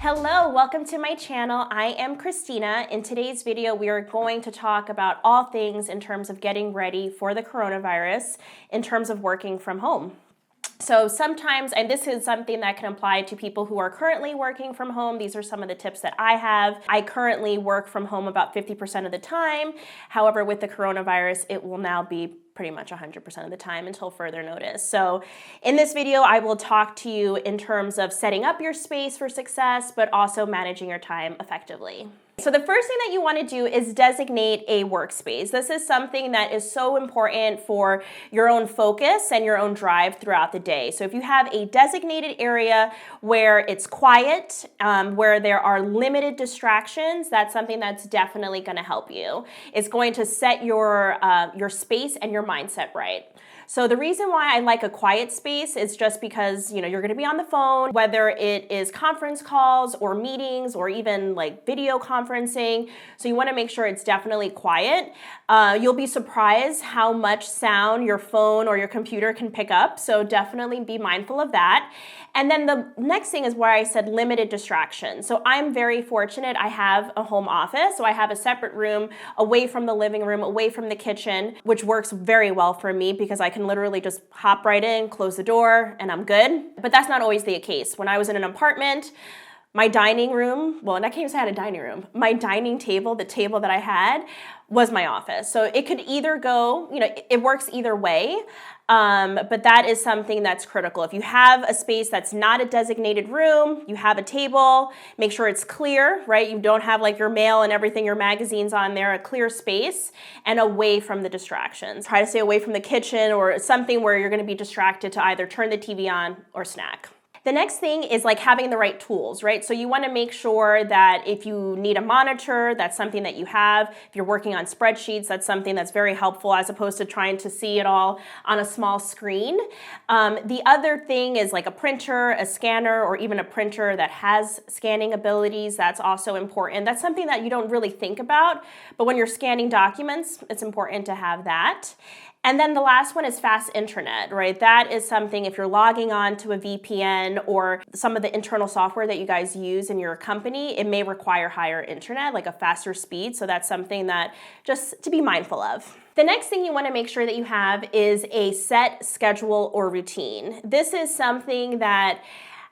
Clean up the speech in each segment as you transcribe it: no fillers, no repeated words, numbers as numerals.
Hello, welcome to my channel. I am Christina. In today's video, we are going to talk about all things in terms of getting ready for the coronavirus in terms of working from home. So sometimes, and this is something that can apply to people who are currently working from home, these are some of the tips that I have. I currently work from home about 50% of the time. However, with the coronavirus, it will now be pretty much 100% of the time until further notice. So in this video, I will talk to you in terms of setting up your space for success, but also managing your time effectively. So the first thing that you want to do is designate a workspace. This is something that is so important for your own focus and your own drive throughout the day. So if you have a designated area where it's quiet, where there are limited distractions, that's something that's definitely going to help you. It's going to set your space and your mindset right. So the reason why I like a quiet space is just because, you're going to be on the phone, whether it is conference calls or meetings or even like video conferencing. So you want to make sure it's definitely quiet. You'll be surprised how much sound your phone or your computer can pick up. So definitely be mindful of that. And then the next thing is where I said limited distractions. So I'm very fortunate. I have a home office. So I have a separate room away from the living room, away from the kitchen, which works very well for me because I can literally just hop right in, close the door, and I'm good. But that's not always the case. When I was in an apartment, my dining room, well, and I can't even say I had a dining room, my dining table, the table that I had, was my office. So it could either go, it works either way, but that is something that's critical. If you have a space that's not a designated room, you have a table, make sure it's clear, right? You don't have like your mail and everything, your magazines on there, a clear space and away from the distractions. Try to stay away from the kitchen or something where you're gonna be distracted to either turn the TV on or snack. The next thing is like having the right tools, right? So you want to make sure that if you need a monitor, that's something that you have. If you're working on spreadsheets, that's something that's very helpful as opposed to trying to see it all on a small screen. The other thing is like a printer, a scanner, or even a printer that has scanning abilities. That's also important. That's something that you don't really think about, but when you're scanning documents, it's important to have that. And then the last one is fast internet, right? That is something if you're logging on to a VPN or some of the internal software that you guys use in your company, it may require higher internet, like a faster speed. So that's something that just to be mindful of. The next thing you want to make sure that you have is a set schedule or routine. This is something that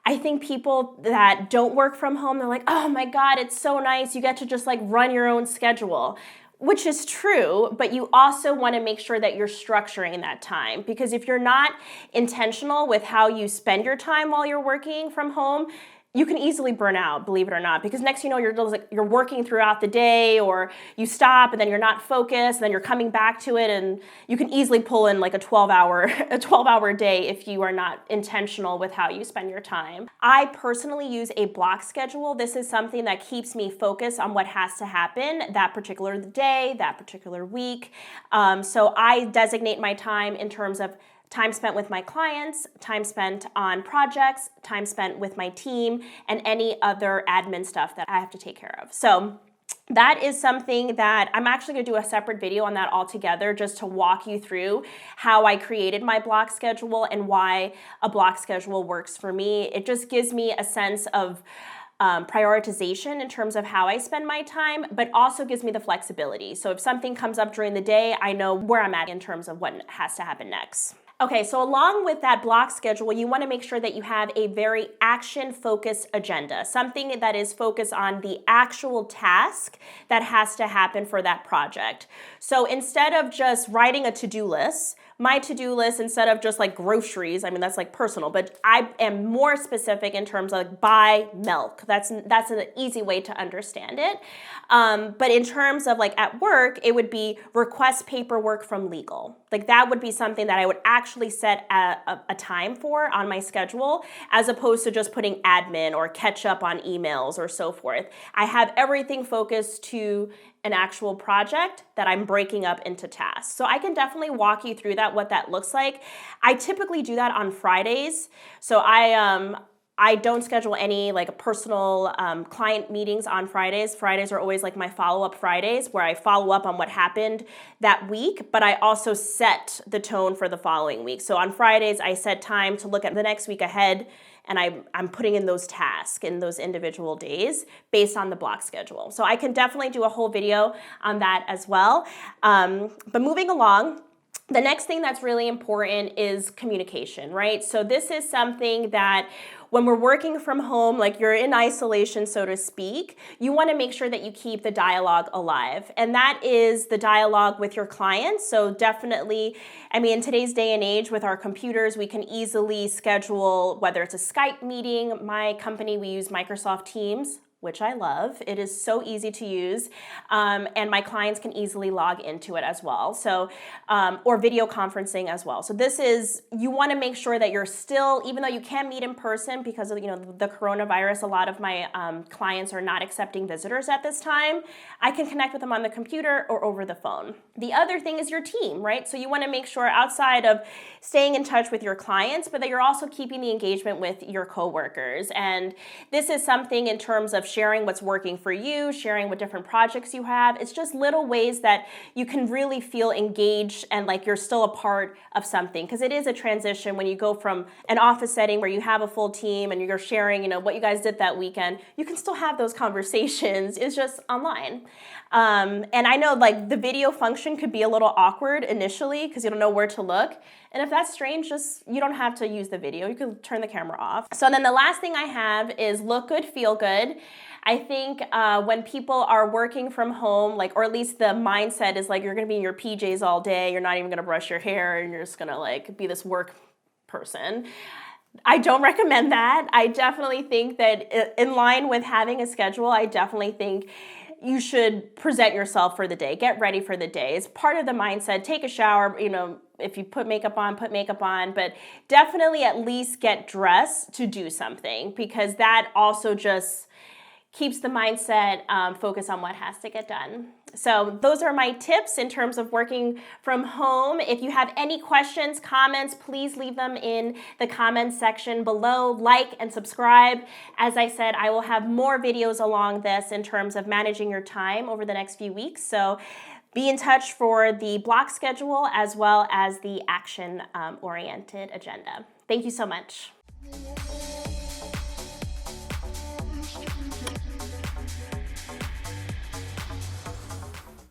I think people that don't work from home, they're like, oh my God, it's so nice. You get to just like run your own schedule. Which is true, but you also want to make sure that you're structuring that time, because if you're not intentional with how you spend your time while you're working from home, you can easily burn out, believe it or not, because next you're working throughout the day, or you stop and then you're not focused, and then you're coming back to it, and you can easily pull in like a 12-hour day if you are not intentional with how you spend your time. I personally use a block schedule. This is something that keeps me focused on what has to happen that particular day, that particular week. So I designate my time in terms of time spent with my clients, time spent on projects, time spent with my team, and any other admin stuff that I have to take care of. So that is something that I'm actually going to do a separate video on that altogether, just to walk you through how I created my block schedule and why a block schedule works for me. It just gives me a sense of prioritization in terms of how I spend my time, but also gives me the flexibility. So if something comes up during the day, I know where I'm at in terms of what has to happen next. Okay, so along with that block schedule, you want to make sure that you have a very action-focused agenda, something that is focused on the actual task that has to happen for that project. So instead of just writing a to-do list, my to-do list, instead of just like groceries, I mean, that's like personal, but I am more specific in terms of like buy milk. That's an easy way to understand it. But in terms of like at work, it would be request paperwork from legal. Like that would be something that I would actually set a time for on my schedule, as opposed to just putting admin or catch up on emails or so forth. I have everything focused to an actual project that I'm breaking up into tasks. So I can definitely walk you through that, what that looks like. I typically do that on Fridays. So I don't schedule any like personal client meetings on Fridays. Fridays are always like my follow-up Fridays where I follow up on what happened that week, but I also set the tone for the following week. So on Fridays, I set time to look at the next week ahead, and I'm putting in those tasks in those individual days based on the block schedule. So I can definitely do a whole video on that as well. But moving along, the next thing that's really important is communication, right? So this is something that when we're working from home, like you're in isolation, so to speak, you want to make sure that you keep the dialogue alive. And that is the dialogue with your clients. So definitely, I mean, in today's day and age with our computers, we can easily schedule, whether it's a Skype meeting. My company, we use Microsoft Teams, which I love. It is so easy to use, and my clients can easily log into it as well. So, or video conferencing as well. So this is, you want to make sure that you're still, even though you can't meet in person because of the coronavirus, a lot of my clients are not accepting visitors at this time. I can connect with them on the computer or over the phone. The other thing is your team, right? So you want to make sure outside of staying in touch with your clients, but that you're also keeping the engagement with your coworkers. And this is something in terms of sharing what's working for you, sharing what different projects you have. It's just little ways that you can really feel engaged and like you're still a part of something, because it is a transition when you go from an office setting where you have a full team and you're sharing, what you guys did that weekend. You can still have those conversations. It's just online. And I know like the video function could be a little awkward initially because you don't know where to look. And if that's strange, you don't have to use the video. You can turn the camera off. So then the last thing I have is look good, feel good. I think when people are working from home, or at least the mindset is like you're gonna be in your PJs all day, you're not even gonna brush your hair, and you're just gonna be this work person. I don't recommend that. I definitely think that in line with having a schedule, I definitely think you should present yourself for the day, get ready for the day. It's part of the mindset. Take a shower, if you put makeup on, but definitely at least get dressed to do something, because that also just keeps the mindset focused on what has to get done. So those are my tips in terms of working from home. If you have any questions, comments, please leave them in the comments section below. Like and subscribe. As I said, I will have more videos along this in terms of managing your time over the next few weeks. So be in touch for the block schedule as well as the action-oriented agenda. Thank you so much.